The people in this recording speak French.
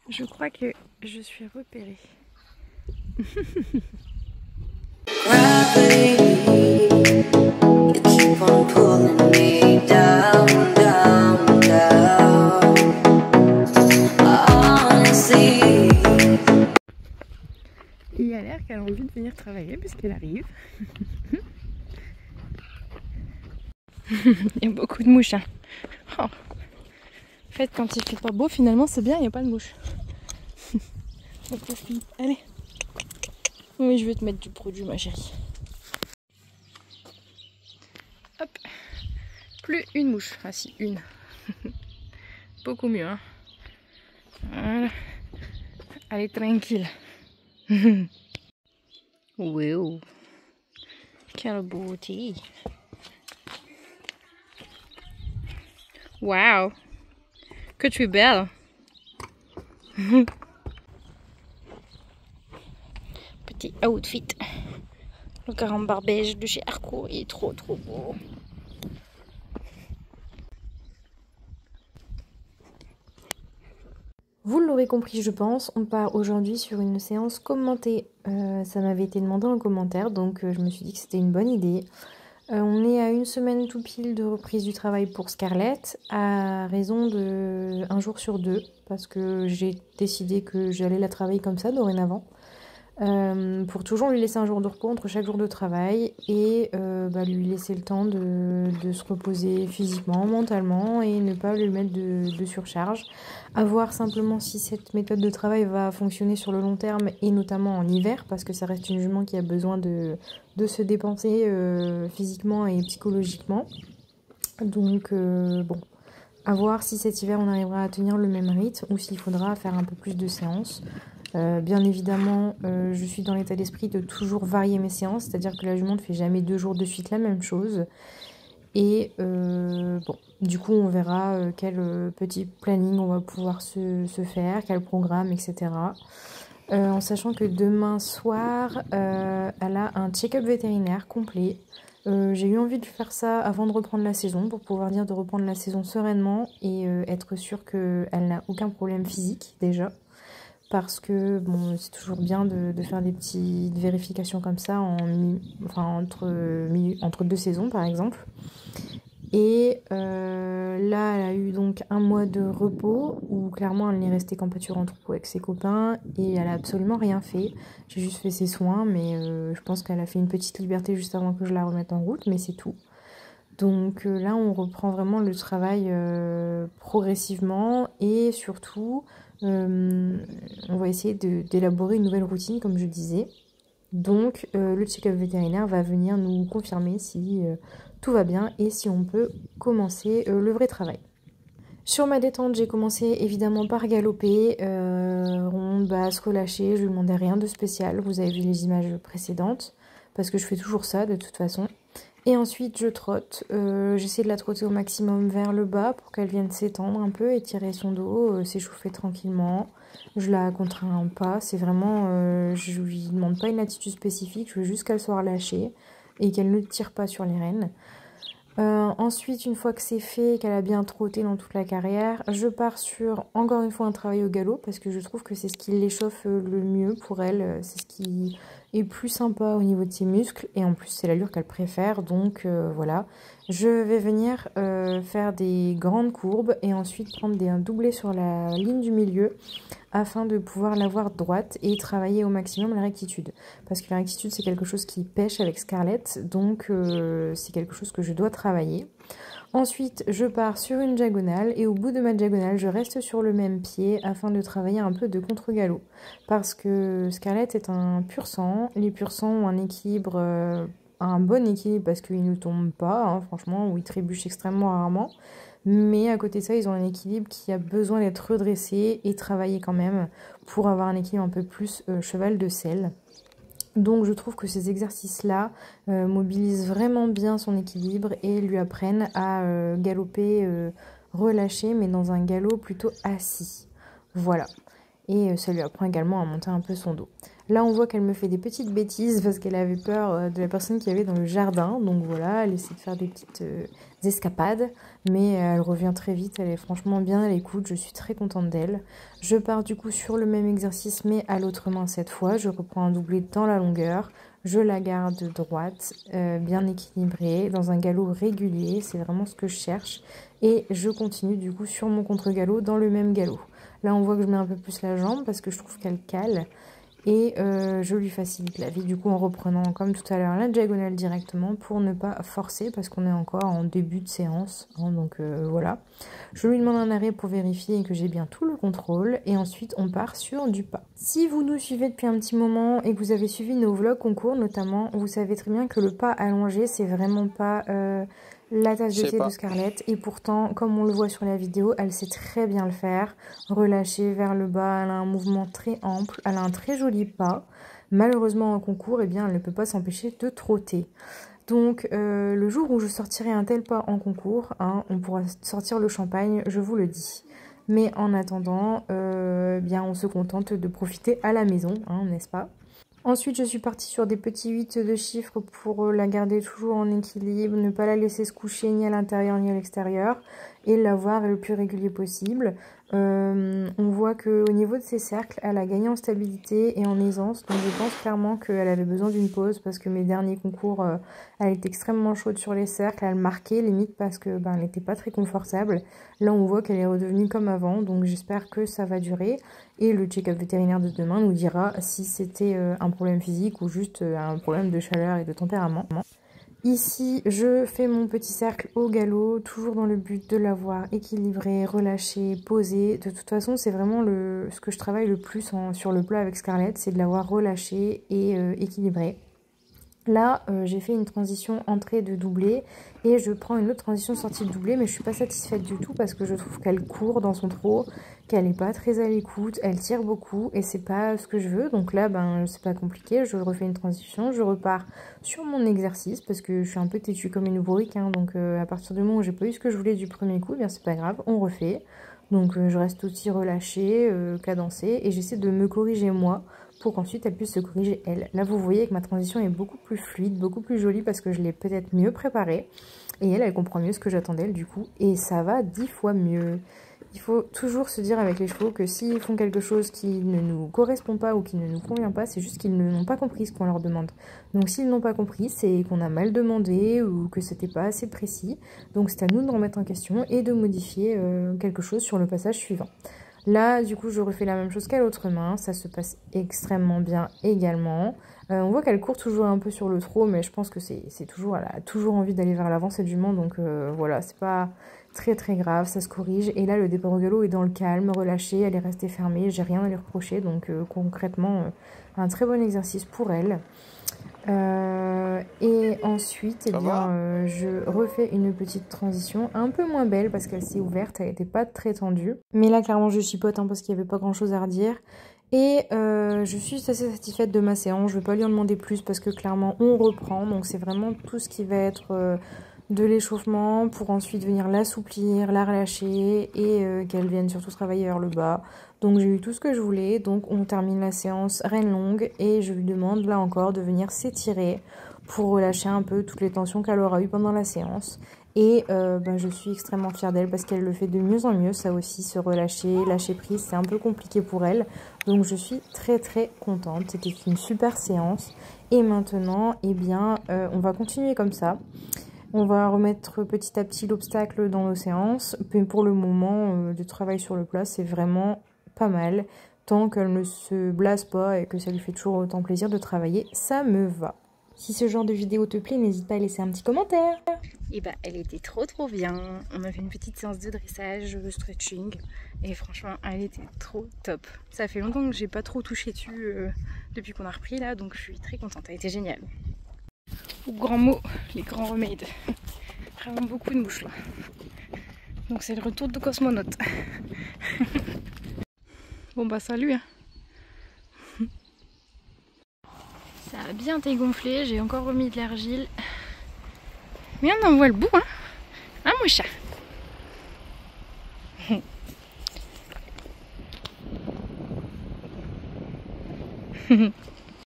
Je crois que je suis repérée. Il a l'air qu'elle a envie de venir travailler puisqu'elle arrive. Il y a beaucoup de mouches. Hein. Oh. En fait, quand il fait pas beau, finalement, c'est bien, il n'y a pas de mouches. Allez. Oui, je vais te mettre du produit, ma chérie. Hop. Plus une mouche. Ah si, une. Beaucoup mieux, hein. Voilà. Allez, tranquille. Wow. Quelle beauté. Wow. Que tu es belle. Petit outfit. Le carambar beige de chez Harcourt est trop beau. Vous l'aurez compris, je pense, on part aujourd'hui sur une séance commentée. Ça m'avait été demandé en commentaire, donc je me suis dit que c'était une bonne idée. On est à une semaine tout pile de reprise du travail pour Scarlett, à raison de 1 jour sur 2, parce que j'ai décidé que j'allais la travailler comme ça dorénavant. Pour toujours lui laisser un jour de repos entre chaque jour de travail et lui laisser le temps de se reposer physiquement, mentalement et ne pas lui mettre de surcharge. À voir simplement si cette méthode de travail va fonctionner sur le long terme et notamment en hiver parce que ça reste une jument qui a besoin de se dépenser physiquement et psychologiquement. Donc bon, à voir si cet hiver on arrivera à tenir le même rythme ou s'il faudra faire un peu plus de séances. Bien évidemment, je suis dans l'état d'esprit de toujours varier mes séances, c'est-à-dire que la jument ne fait jamais 2 jours de suite la même chose. Et bon, du coup, on verra quel petit planning on va pouvoir se faire, quel programme, etc. En sachant que demain soir, elle a un check-up vétérinaire complet. J'ai eu envie de faire ça avant de reprendre la saison pour pouvoir dire de reprendre la saison sereinement et être sûre qu'elle n'a aucun problème physique déjà. Parce que bon, c'est toujours bien de faire des petites vérifications comme ça entre 2 saisons par exemple. Et là, elle a eu donc 1 mois de repos où clairement elle n'est restée qu'en pâture en troupeau avec ses copains et elle a absolument rien fait. J'ai juste fait ses soins, mais je pense qu'elle a fait une petite liberté juste avant que je la remette en route, mais c'est tout. Donc là, on reprend vraiment le travail progressivement et surtout, on va essayer d'élaborer une nouvelle routine, comme je disais. Donc le check-up vétérinaire va venir nous confirmer si tout va bien et si on peut commencer le vrai travail. Sur ma détente, j'ai commencé évidemment par galoper, ronde, basse, relâchée, je lui demandais rien de spécial, vous avez vu les images précédentes, parce que je fais toujours ça de toute façon. Et ensuite je trotte, j'essaie de la trotter au maximum vers le bas pour qu'elle vienne s'étendre un peu, étirer son dos, s'échauffer tranquillement. Je la contrains pas, c'est vraiment, je lui demande pas une attitude spécifique, je veux juste qu'elle soit relâchée et qu'elle ne tire pas sur les rênes. Ensuite, une fois que c'est fait, qu'elle a bien trotté dans toute la carrière, je pars sur encore une fois un travail au galop parce que je trouve que c'est ce qui l'échauffe le mieux pour elle, c'est ce qui est plus sympa au niveau de ses muscles et en plus c'est l'allure qu'elle préfère, donc voilà. Je vais venir faire des grandes courbes et ensuite prendre un doublé sur la ligne du milieu afin de pouvoir l'avoir droite et travailler au maximum la rectitude. Parce que la rectitude, c'est quelque chose qui pêche avec Scarlett, donc c'est quelque chose que je dois travailler. Ensuite, je pars sur une diagonale et au bout de ma diagonale, je reste sur le même pied afin de travailler un peu de contre-galop. Parce que Scarlett est un pur sang, les pur sang ont un équilibre... un bon équilibre parce qu'ils ne tombent pas, hein, franchement, ou ils trébuchent extrêmement rarement. Mais à côté de ça, ils ont un équilibre qui a besoin d'être redressé et travaillé quand même pour avoir un équilibre un peu plus cheval de selle. Donc je trouve que ces exercices-là mobilisent vraiment bien son équilibre et lui apprennent à galoper relâché, mais dans un galop plutôt assis. Voilà. Et ça lui apprend également à monter un peu son dos. Là, on voit qu'elle me fait des petites bêtises parce qu'elle avait peur de la personne qui avait dans le jardin. Donc voilà, elle essaie de faire des petites escapades, mais elle revient très vite. Elle est franchement bien à l'écoute. Je suis très contente d'elle. Je pars du coup sur le même exercice, mais à l'autre main cette fois. Je reprends un doublé dans la longueur. Je la garde droite, bien équilibrée, dans un galop régulier. C'est vraiment ce que je cherche. Et je continue du coup sur mon contre-galop dans le même galop. Là, on voit que je mets un peu plus la jambe parce que je trouve qu'elle cale. Et je lui facilite la vie du coup en reprenant comme tout à l'heure la diagonale directement pour ne pas forcer parce qu'on est encore en début de séance, hein, donc voilà. Je lui demande un arrêt pour vérifier que j'ai bien tout le contrôle et ensuite on part sur du pas. Si vous nous suivez depuis un petit moment et que vous avez suivi nos vlogs concours notamment, vous savez très bien que le pas allongé c'est vraiment pas la tasse de thé de Scarlett, et pourtant comme on le voit sur la vidéo elle sait très bien le faire, relâcher vers le bas, elle a un mouvement très ample, elle a un très joli pas. Malheureusement en concours eh bien, elle ne peut pas s'empêcher de trotter. Donc le jour où je sortirai un tel pas en concours, hein, on pourra sortir le champagne, je vous le dis. Mais en attendant, bien on se contente de profiter à la maison, hein, n'est-ce pas? Ensuite, je suis partie sur des petits 8 de chiffres pour la garder toujours en équilibre, ne pas la laisser se coucher ni à l'intérieur ni à l'extérieur et l'avoir le plus régulier possible. On voit qu'au niveau de ses cercles, elle a gagné en stabilité et en aisance, donc je pense clairement qu'elle avait besoin d'une pause parce que mes derniers concours, elle était extrêmement chaude sur les cercles, elle marquait limite parce que elle n'était pas très confortable. Là, on voit qu'elle est redevenue comme avant, donc j'espère que ça va durer. Et le check-up vétérinaire de demain nous dira si c'était un problème physique ou juste un problème de chaleur et de tempérament. Ici, je fais mon petit cercle au galop, toujours dans le but de l'avoir équilibré, relâché, posé. De toute façon, c'est vraiment ce que je travaille le plus sur le plat avec Scarlett, c'est de l'avoir relâché et équilibré. Là, j'ai fait une transition entrée de doublé et je prends une autre transition sortie de doublé, mais je suis pas satisfaite du tout parce que je trouve qu'elle court dans son trot, qu'elle n'est pas très à l'écoute, elle tire beaucoup et c'est pas ce que je veux. Donc là, c'est pas compliqué, je refais une transition, je repars sur mon exercice parce que je suis un peu têtue comme une bourrique, hein, donc à partir du moment où j'ai pas eu ce que je voulais du premier coup, bien c'est pas grave, on refait. Donc je reste aussi relâchée, cadencée et j'essaie de me corriger moi pour qu'ensuite elle puisse se corriger elle. Là vous voyez que ma transition est beaucoup plus fluide, beaucoup plus jolie parce que je l'ai peut-être mieux préparée et elle comprend mieux ce que j'attends d'elle du coup et ça va 10 fois mieux. Il faut toujours se dire avec les chevaux que s'ils font quelque chose qui ne nous correspond pas ou qui ne nous convient pas, c'est juste qu'ils n'ont pas compris ce qu'on leur demande. Donc s'ils n'ont pas compris, c'est qu'on a mal demandé ou que c'était pas assez précis. Donc c'est à nous de remettre en question et de modifier quelque chose sur le passage suivant. Là, du coup, je refais la même chose qu'à l'autre main. Ça se passe extrêmement bien également. On voit qu'elle court toujours un peu sur le trot, mais je pense que c'est toujours, elle a toujours envie d'aller vers l'avant, cette jument. Donc voilà, c'est pas très très grave, ça se corrige. Et là, le départ au galop est dans le calme, relâché, elle est restée fermée. J'ai rien à lui reprocher. Donc concrètement, un très bon exercice pour elle. Et ensuite, eh bien, je refais une petite transition un peu moins belle parce qu'elle s'est ouverte, elle n'était pas très tendue. Mais là, clairement, je chipote hein, parce qu'il n'y avait pas grand chose à redire. Et je suis assez satisfaite de ma séance. Je ne vais pas lui en demander plus parce que clairement, on reprend. Donc, c'est vraiment tout ce qui va être de l'échauffement pour ensuite venir l'assouplir, la relâcher et qu'elle vienne surtout travailler vers le bas. Donc j'ai eu tout ce que je voulais, donc on termine la séance reine longue et je lui demande là encore de venir s'étirer pour relâcher un peu toutes les tensions qu'elle aura eues pendant la séance. Et je suis extrêmement fière d'elle parce qu'elle le fait de mieux en mieux, ça aussi, se relâcher, lâcher prise, c'est un peu compliqué pour elle. Donc je suis très très contente, c'était une super séance. Et maintenant, eh bien, on va continuer comme ça. On va remettre petit à petit l'obstacle dans nos séances. Mais pour le moment, le travail sur le plat, c'est vraiment pas mal. Tant qu'elle ne se blase pas et que ça lui fait toujours autant plaisir de travailler, ça me va. Si ce genre de vidéo te plaît, n'hésite pas à laisser un petit commentaire. Et bah elle était trop bien. On a fait une petite séance de dressage, de stretching. Et franchement, elle était trop top. Ça fait longtemps que j'ai pas trop touché dessus depuis qu'on a repris là. Donc je suis très contente, elle était géniale. Au grand mot, les grands remèdes. Vraiment beaucoup de mouches là. Donc c'est le retour de cosmonaute. Bon bah salut hein. Ça a bien été gonflé, j'ai encore remis de l'argile. Mais on en voit le bout hein. Hein mon chat.